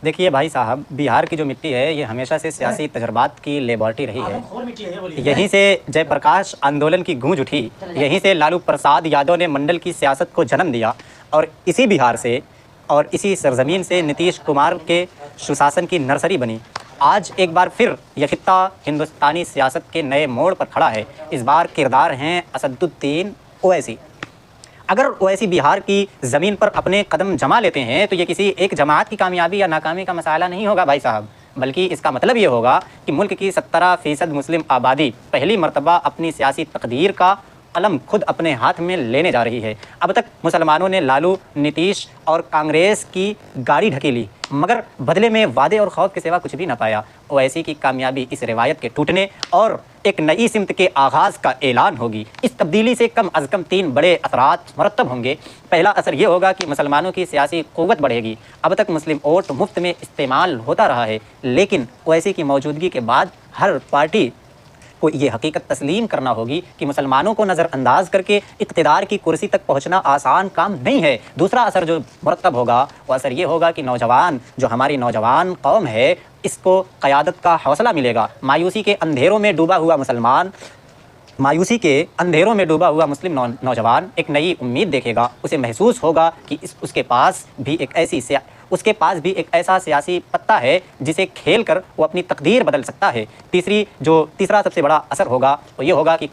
देखिए भाई साहब, बिहार की जो मिट्टी है ये हमेशा से सियासी तजर्बात की लेबॉर्टरी रही है। यहीं से जयप्रकाश आंदोलन की गूंज उठी, यहीं से लालू प्रसाद यादव ने मंडल की सियासत को जन्म दिया और इसी बिहार से और इसी सरजमीन से नीतीश कुमार के सुशासन की नर्सरी बनी। आज एक बार फिर यह खित्ता हिंदुस्तानी सियासत के नए मोड़ पर खड़ा है। इस बार किरदार हैं असदुद्दीन ओवैसी। अगर ओवैसी बिहार की ज़मीन पर अपने कदम जमा लेते हैं तो ये किसी एक जमात की कामयाबी या नाकामी का मसाला नहीं होगा भाई साहब, बल्कि इसका मतलब ये होगा कि मुल्क की 17% मुस्लिम आबादी पहली मर्तबा अपनी सियासी तकदीर का कलम खुद अपने हाथ में लेने जा रही है। अब तक मुसलमानों ने लालू, नीतीश और कांग्रेस की गाड़ी ढकेली, मगर बदले में वादे और खौफ के सिवा कुछ भी ना पाया। ओवैसी की कामयाबी इस रिवायत के टूटने और एक नई सिमत के आगाज़ का ऐलान होगी। इस तब्दीली से कम अज़ कम 3 बड़े असरात मरतब होंगे। पहला असर ये होगा कि मुसलमानों की सियासी क़ुव्वत बढ़ेगी। अब तक मुस्लिम वोट मुफ्त में इस्तेमाल होता रहा है, लेकिन ओवैसी की मौजूदगी के बाद हर पार्टी को ये हकीकत तस्लीम करना होगी कि मुसलमानों को नज़रअंदाज करके इक़्तिदार की कुर्सी तक पहुँचना आसान काम नहीं है। दूसरा असर जो मुरतब होगा वो असर ये होगा कि नौजवान, जो हमारी नौजवान कौम है, इसको क़यादत का हौसला मिलेगा। मायूसी के अंधेरों में डूबा हुआ मुस्लिम नौजवान एक नई उम्मीद देखेगा। उसे महसूस होगा कि उसके पास भी एक ऐसा सियासी पत्ता है जिसे खेल कर वो अपनी तकदीर बदल सकता है। तीसरा सबसे बड़ा असर होगा वो ये होगा कि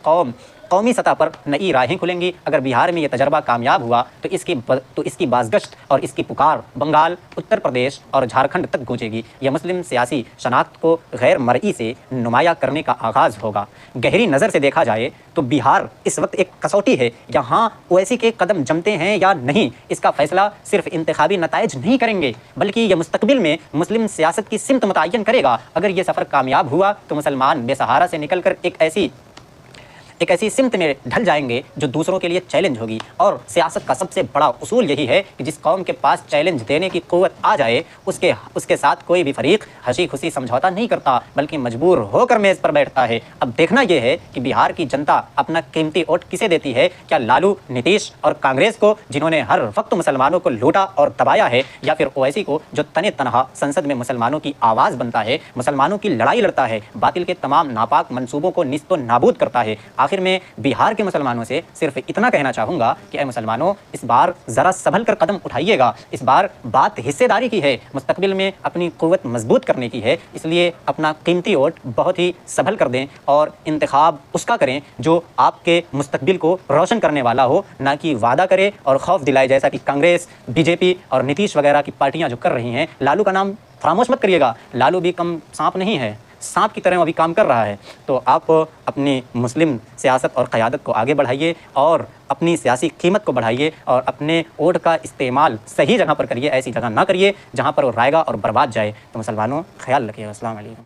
कौमी सतह पर नई राहें खुलेंगी। अगर बिहार में ये तजर्बा कामयाब हुआ तो इसकी बाज़गश्त और इसकी पुकार बंगाल, उत्तर प्रदेश और झारखंड तक गूंजेगी। यह मुस्लिम सियासी शनाख्त को गैर मरई से नुमाया करने का आगाज़ होगा। गहरी नज़र से देखा जाए तो बिहार इस वक्त एक कसौटी है। यहाँ ओवैसी के कदम जमते हैं या नहीं, इसका फैसला सिर्फ इंतखाबी नताइज नहीं करेंगे, बल्कि यह मुस्तकबिल में मुस्लिम सियासत की सिमत मुतय्यन करेगा। अगर ये सफ़र कामयाब हुआ तो मुसलमान बेसहारा से निकलकर एक ऐसी सिमत में ढल जाएंगे जो दूसरों के लिए चैलेंज होगी। और सियासत का सबसे बड़ा उसूल यही है कि जिस कौम के पास चैलेंज देने की क़ुव्वत आ जाए उसके साथ कोई भी फरीक हंसी खुशी समझौता नहीं करता, बल्कि मजबूर होकर मेज़ पर बैठता है। अब देखना यह है कि बिहार की जनता अपना कीमती वोट किसे देती है। क्या लालू, नीतीश और कांग्रेस को, जिन्होंने हर वक्त मुसलमानों को लूटा और दबाया है, या फिर ओवैसी को, जो तने तनहा संसद में मुसलमानों की आवाज़ बनता है, मुसलमानों की लड़ाई लड़ता है, बातिल के तमाम नापाक मंसूबों को निस्तो नाबूद करता है। आखिर में बिहार के मुसलमानों से सिर्फ इतना कहना चाहूँगा कि ऐ मुसलमानों, इस बार ज़रा संभल कर कदम उठाइएगा। इस बार बात हिस्सेदारी की है, मुस्तकबिल में अपनी क़ुव्वत मजबूत करने की है। इसलिए अपना कीमती वोट बहुत ही संभल कर दें और इंतखाब उसका करें जो आपके मुस्तकबिल को रोशन करने वाला हो, ना कि वादा करे और खौफ दिलाए, जैसा कि कांग्रेस, बीजेपी और नीतीश वगैरह की पार्टियाँ जो कर रही हैं। लालू का नाम फरामोश मत करिएगा, लालू भी कम सांप नहीं है, सांप की तरह वो अभी काम कर रहा है। तो आप अपनी मुस्लिम सियासत और क़यादत को आगे बढ़ाइए और अपनी सियासी कीमत को बढ़ाइए और अपने वोट का इस्तेमाल सही जगह पर करिए, ऐसी जगह ना करिए जहाँ पर वो रायगा और बर्बाद जाए। तो मुसलमानों, ख्याल रखिएगा। अस्सलाम वालेकुम।